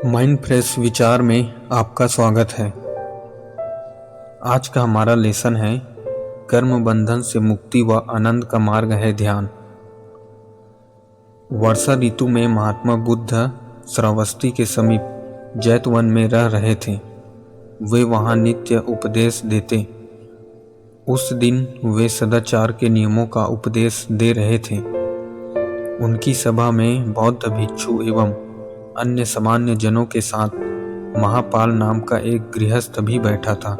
Mind fresh विचार में आपका स्वागत है। आज का हमारा लेसन है कर्म बंधन से मुक्ति व आनंद का मार्ग है ध्यान। वर्षा ऋतु में महात्मा बुद्ध श्रावस्ती के समीप जैतवन में रह रहे थे। वे वहां नित्य उपदेश देते। उस दिन वे सदाचार के नियमों का उपदेश दे रहे थे। उनकी सभा में बौद्ध भिक्षु एवं अन्य सामान्य जनों के साथ महापाल नाम का एक गृहस्थ भी बैठा था।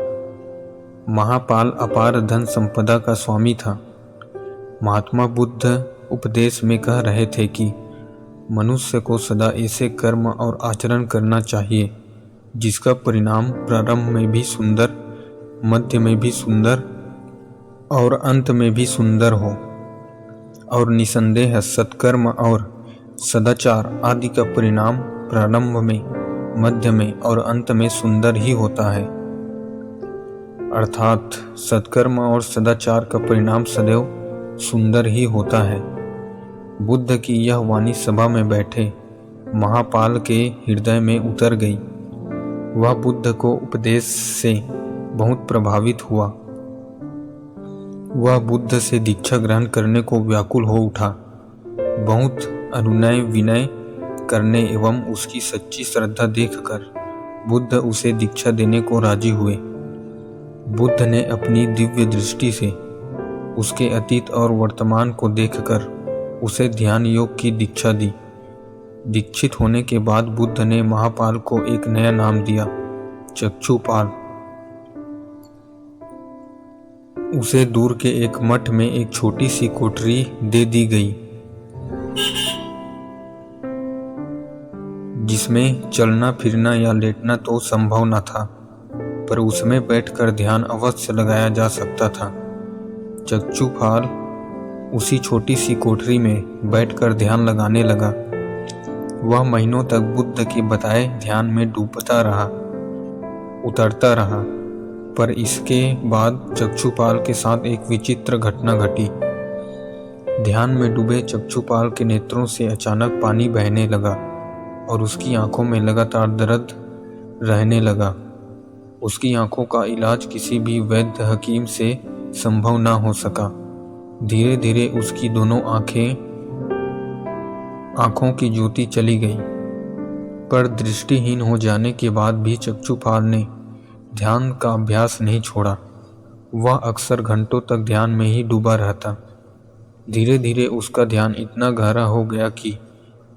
महापाल अपार धन संपदा का स्वामी था। महात्मा बुद्ध उपदेश में कह रहे थे कि मनुष्य को सदा ऐसे कर्म और आचरण करना चाहिए जिसका परिणाम प्रारंभ में भी सुंदर, मध्य में भी सुंदर और अंत में भी सुंदर हो, और निसंदेह सत्कर्म और सदाचार आदि का परिणाम प्रारंभ में, मध्य में और अंत में सुंदर ही होता है। अर्थात सत्कर्म और सदाचार का परिणाम सदैव सुंदर ही होता है। बुद्ध की यह वाणी सभा में बैठे महापाल के हृदय में उतर गई। वह बुद्ध को उपदेश से बहुत प्रभावित हुआ। वह बुद्ध से दीक्षा ग्रहण करने को व्याकुल हो उठा। बहुत अनुनय विनय करने एवं उसकी सच्ची श्रद्धा देखकर बुद्ध उसे दीक्षा देने को राजी हुए। बुद्ध ने अपनी दिव्य दृष्टि से उसके अतीत और वर्तमान को देखकर उसे ध्यान योग की दीक्षा दी। दीक्षित होने के बाद बुद्ध ने महापाल को एक नया नाम दिया, चक्षुपाल। उसे दूर के एक मठ में एक छोटी सी कोठरी दे दी गई जिसमें चलना फिरना या लेटना तो संभव न था, पर उसमें बैठकर ध्यान अवश्य लगाया जा सकता था। चक्षुपाल उसी छोटी सी कोठरी में बैठकर ध्यान लगाने लगा। वह महीनों तक बुद्ध के बताए ध्यान में डूबता रहा, उतरता रहा, पर इसके बाद चक्षुपाल के साथ एक विचित्र घटना घटी। ध्यान में डूबे चक्षुपाल के नेत्रों से अचानक पानी बहने लगा और उसकी आंखों में लगातार दर्द रहने लगा। उसकी आंखों का इलाज किसी भी वैद्य हकीम से संभव न हो सका। धीरे धीरे उसकी दोनों आंखों की ज्योति चली गई, पर दृष्टिहीन हो जाने के बाद भी चक्षुपाल ने ध्यान का अभ्यास नहीं छोड़ा। वह अक्सर घंटों तक ध्यान में ही डूबा रहता। धीरे धीरे उसका ध्यान इतना गहरा हो गया कि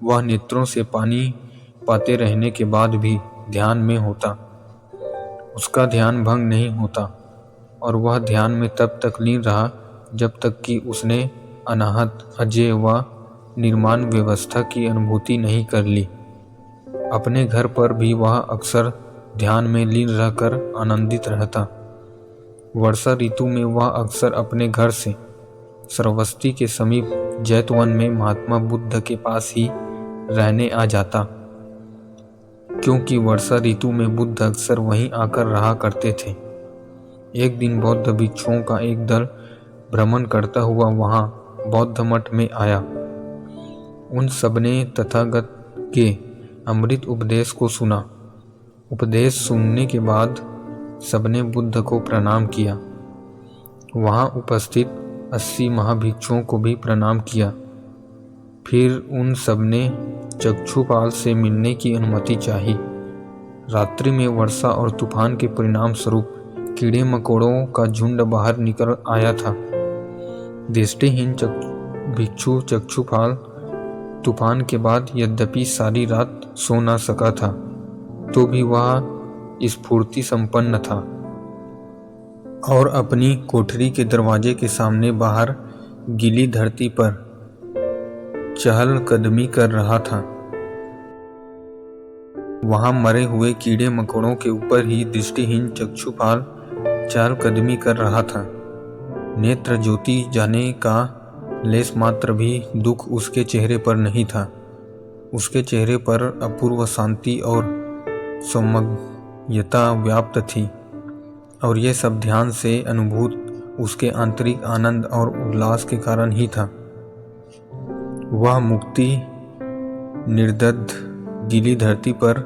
वह नेत्रों से पानी पाते रहने के बाद भी ध्यान में होता। उसका ध्यान भंग नहीं होता और वह ध्यान में तब तक लीन रहा जब तक कि उसने अनाहत, अजेय व निर्माण व्यवस्था की अनुभूति नहीं कर ली। अपने घर पर भी वह अक्सर ध्यान में लीन रहकर आनंदित रहता। वर्षा ऋतु में वह अक्सर अपने घर से श्रावस्ती के समीप जैतवन में महात्मा बुद्ध के पास ही रहने आ जाता, क्योंकि वर्षा ऋतु में बुद्ध अक्सर वहीं आकर रहा करते थे। एक दिन बौद्ध भिक्षुओं का एक दल भ्रमण करता हुआ वहां बौद्ध मठ में आया। उन सबने तथागत के अमृत उपदेश को सुना। उपदेश सुनने के बाद सबने बुद्ध को प्रणाम किया। वहां उपस्थित 80 महाभिक्षुओं को भी प्रणाम किया। फिर उन सबने चक्षुपाल से मिलने की अनुमति चाही। रात्रि में वर्षा और तूफान के परिणाम स्वरूप कीड़े मकोड़ों का झुंड बाहर निकल आया था। दृष्टिहीन भिक्षु चक्षुपाल तूफान के बाद यद्यपि सारी रात सो न सका था, तो भी वह स्फूर्ति संपन्न था और अपनी कोठरी के दरवाजे के सामने बाहर गीली धरती पर चहल कदमी कर रहा था। वहां मरे हुए कीड़े मकोड़ों के ऊपर ही दृष्टिहीन चक्षुपाल चहल कदमी कर रहा था। नेत्र ज्योति जाने का लेस मात्र भी दुख उसके चेहरे पर नहीं था। उसके चेहरे पर अपूर्व शांति और सौम्यता व्याप्त थी, और यह सब ध्यान से अनुभूत उसके आंतरिक आनंद और उल्लास के कारण ही था। वह मुक्ति निर्दग्ध गीली धरती पर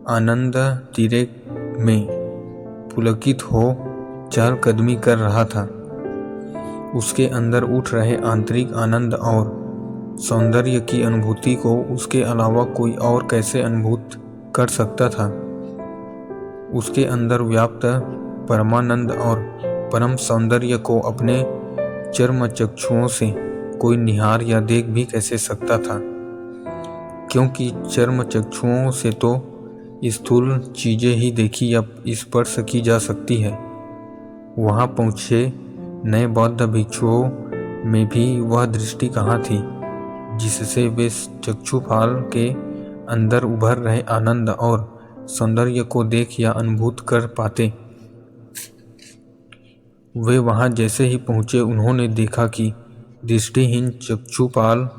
आनंद तिरेक में पुलकित हो चहलकदमी कर रहा था। उसके अंदर उठ रहे आंतरिक आनंद और सौंदर्य की अनुभूति को उसके अलावा कोई और कैसे अनुभूत कर सकता था। उसके अंदर व्याप्त परमानंद और परम सौंदर्य को अपने चर्म चक्षुओं से कोई निहार या देख भी कैसे सकता था, क्योंकि चर्म चक्षुओं से तो स्थूल चीजें ही देखी या स्पर्श की जा सकती है। वहां पहुंचे नए बौद्ध भिक्षुओं में भी वह दृष्टि कहाँ थी जिससे वे चक्षुपाल के अंदर उभर रहे आनंद और सौंदर्य को देख या अनुभूत कर पाते। वे वहां जैसे ही पहुंचे उन्होंने देखा कि दृष्टिहीन चक्षुपाल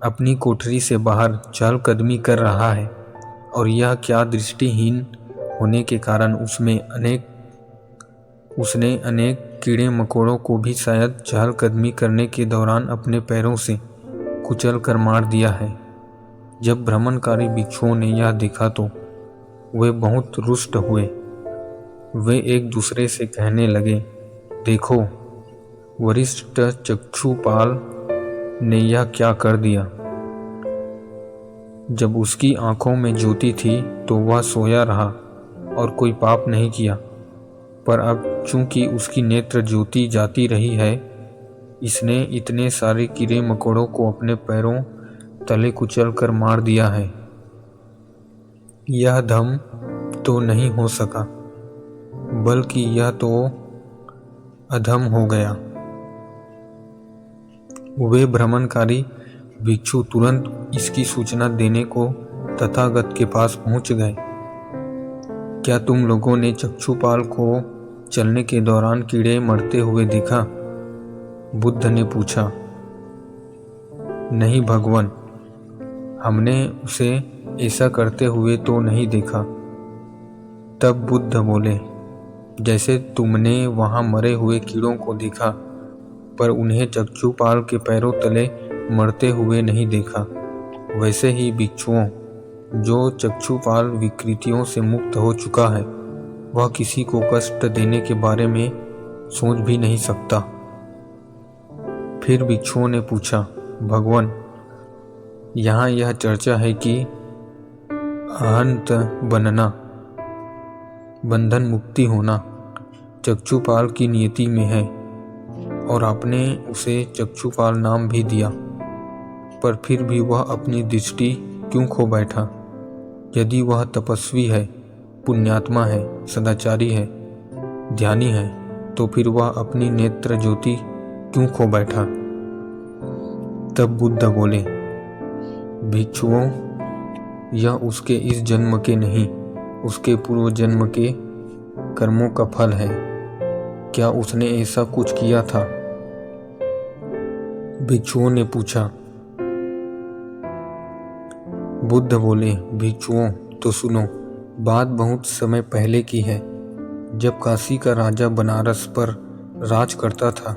अपनी कोठरी से बाहर चहलकदमी कर रहा है, और यह क्या दृष्टिहीन होने के कारण उसने अनेक कीड़े मकोड़ों को भी शायद चहलकदमी करने के दौरान अपने पैरों से कुचल कर मार दिया है। जब भ्रमणकारी भिक्षुओं ने यह देखा तो वे बहुत रुष्ट हुए। वे एक दूसरे से कहने लगे, देखो, वरिष्ठ चक्षुपाल ने यह क्या कर दिया। जब उसकी आंखों में ज्योति थी तो वह सोया रहा और कोई पाप नहीं किया, पर अब चूंकि उसकी नेत्र ज्योति जाती रही है, इसने इतने सारे कीड़े मकोड़ों को अपने पैरों तले कुचल कर मार दिया है। यह धम तो नहीं हो सका, बल्कि यह तो अधम हो गया। वे भ्रमणकारी भिक्षु तुरंत इसकी सूचना देने को तथागत के पास पहुंच गए। क्या तुम लोगों ने चक्षुपाल को चलने के दौरान कीड़े मरते हुए देखा? बुद्ध ने पूछा। नहीं भगवान, हमने उसे ऐसा करते हुए तो नहीं देखा। तब बुद्ध बोले, जैसे तुमने वहां मरे हुए कीड़ों को देखा पर उन्हें चक्षुपाल के पैरों तले मरते हुए नहीं देखा, वैसे ही भिक्षुओं जो चक्षुपाल विकृतियों से मुक्त हो चुका है, वह किसी को कष्ट देने के बारे में सोच भी नहीं सकता। फिर भिक्षुओं ने पूछा, भगवान, यहाँ यह चर्चा है कि अहंत बनना, बंधन मुक्ति होना चक्षुपाल की नियति में है, और आपने उसे चक्षुपाल नाम भी दिया, पर फिर भी वह अपनी दृष्टि क्यों खो बैठा? यदि वह तपस्वी है, पुण्यात्मा है, सदाचारी है, ध्यानी है, तो फिर वह अपनी नेत्र ज्योति क्यों खो बैठा? तब बुद्ध बोले, भिक्षुओं, यह उसके इस जन्म के नहीं, उसके पूर्व जन्म के कर्मों का फल है। क्या उसने ऐसा कुछ किया था? भिक्षुओं ने पूछा। बुद्ध बोले, भिक्षुओं, तो सुनो, बात बहुत समय पहले की है। जब काशी का राजा बनारस पर राज करता था,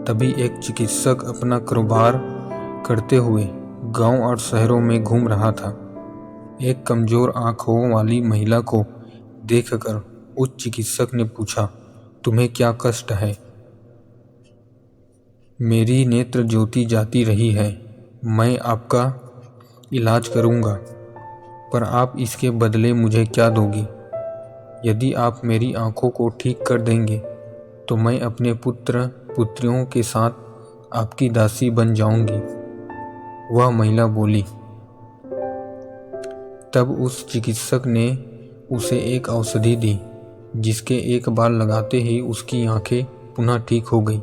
तभी एक चिकित्सक अपना कारोबार करते हुए गांव और शहरों में घूम रहा था। एक कमजोर आंखों वाली महिला को देखकर उस चिकित्सक ने पूछा, तुम्हें क्या कष्ट है? मेरी नेत्र ज्योति जाती रही है, मैं आपका इलाज करूंगा, पर आप इसके बदले मुझे क्या दोगी? यदि आप मेरी आंखों को ठीक कर देंगे तो मैं अपने पुत्र पुत्रियों के साथ आपकी दासी बन जाऊंगी। वह महिला बोली। तब उस चिकित्सक ने उसे एक औषधि दी, जिसके एक बार लगाते ही उसकी आंखें पुनः ठीक हो गई।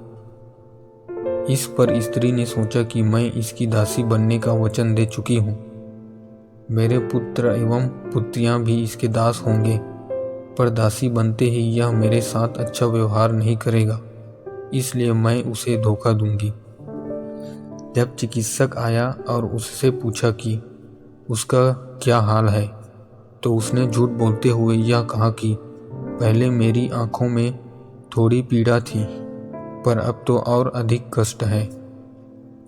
इस पर स्त्री ने सोचा कि मैं इसकी दासी बनने का वचन दे चुकी हूँ, मेरे पुत्र एवं पुत्रियां भी इसके दास होंगे, पर दासी बनते ही यह मेरे साथ अच्छा व्यवहार नहीं करेगा, इसलिए मैं उसे धोखा दूंगी। जब चिकित्सक आया और उससे पूछा कि उसका क्या हाल है, तो उसने झूठ बोलते हुए यह कहा कि पहले मेरी आंखों में थोड़ी पीड़ा थी, पर अब तो और अधिक कष्ट है।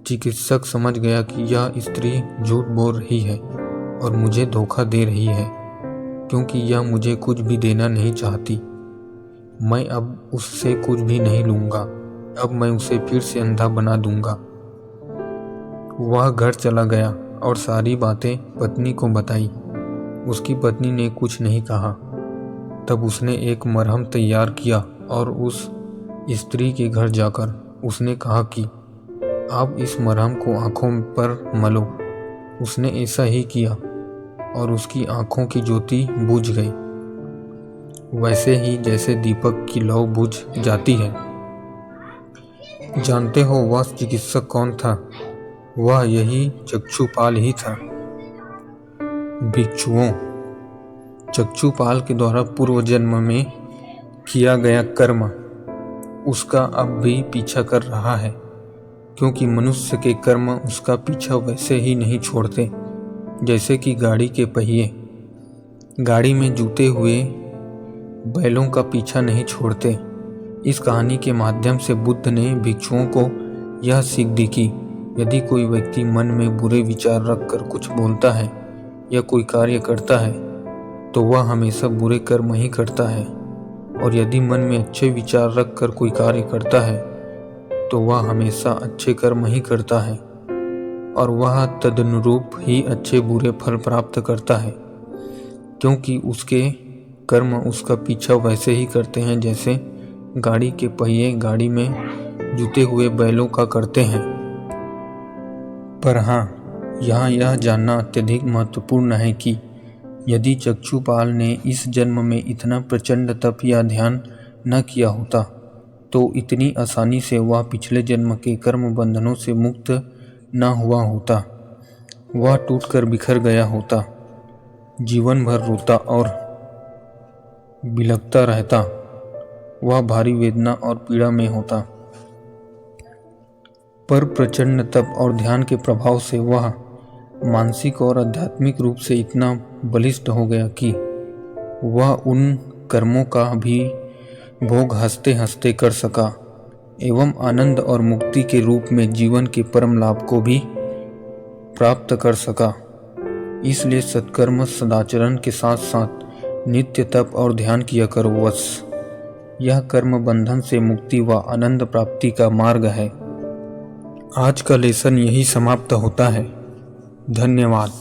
चिकित्सक समझ गया कि यह स्त्री झूठ बोल रही है और मुझे धोखा दे रही है। क्योंकि यह मुझे कुछ भी देना नहीं चाहती। मैं अब उससे कुछ भी नहीं लूँगा। अब मैं उसे फिर से अंधा बना दूँगा। वह घर चला गया और सारी बातें पत्नी को बताई। उसकी पत्नी ने कुछ नहीं कहा। तब उसने एक मरहम तैयार किया और उस स्त्री के घर जाकर उसने कहा कि आप इस मरहम को आँखों पर मलो। उसने ऐसा ही किया और उसकी आँखों की ज्योति बुझ गई, वैसे ही जैसे दीपक की लौ बुझ जाती है। जानते हो वह चिकित्सक कौन था? वह यही चक्षुपाल ही था। भिक्षुओं, चक्षुपाल के द्वारा पूर्व जन्म में किया गया कर्म उसका अब भी पीछा कर रहा है, क्योंकि मनुष्य के कर्म उसका पीछा वैसे ही नहीं छोड़ते जैसे कि गाड़ी के पहिए गाड़ी में जुते हुए बैलों का पीछा नहीं छोड़ते। इस कहानी के माध्यम से बुद्ध ने भिक्षुओं को यह सीख दी कि यदि कोई व्यक्ति मन में बुरे विचार रखकर कुछ बोलता है या कोई कार्य करता है तो वह हमेशा बुरे कर्म ही करता है, और यदि मन में अच्छे विचार रखकर कोई कार्य करता है तो वह हमेशा अच्छे कर्म ही करता है, और वह तदनुरूप ही अच्छे बुरे फल प्राप्त करता है, क्योंकि उसके कर्म उसका पीछा वैसे ही करते हैं जैसे गाड़ी के पहिए गाड़ी में जुते हुए बैलों का करते हैं। पर हाँ, यहाँ यह जानना अत्यधिक महत्वपूर्ण है कि यदि चक्षुपाल ने इस जन्म में इतना प्रचंड तप या ध्यान न किया होता तो इतनी आसानी से वह पिछले जन्म के कर्म बंधनों से मुक्त न हुआ होता। वह टूटकर बिखर गया होता, जीवन भर रोता और बिलखता रहता। वह भारी वेदना और पीड़ा में होता। पर प्रचंड तप और ध्यान के प्रभाव से वह मानसिक और आध्यात्मिक रूप से इतना बलिष्ठ हो गया कि वह उन कर्मों का भी भोग हंसते हंसते कर सका एवं आनंद और मुक्ति के रूप में जीवन के परम लाभ को भी प्राप्त कर सका। इसलिए सत्कर्म सदाचरण के साथ साथ नित्य तप और ध्यान किया करो बस। यह कर्म बंधन से मुक्ति व आनंद प्राप्ति का मार्ग है। आज का लेसन यही समाप्त होता है। धन्यवाद।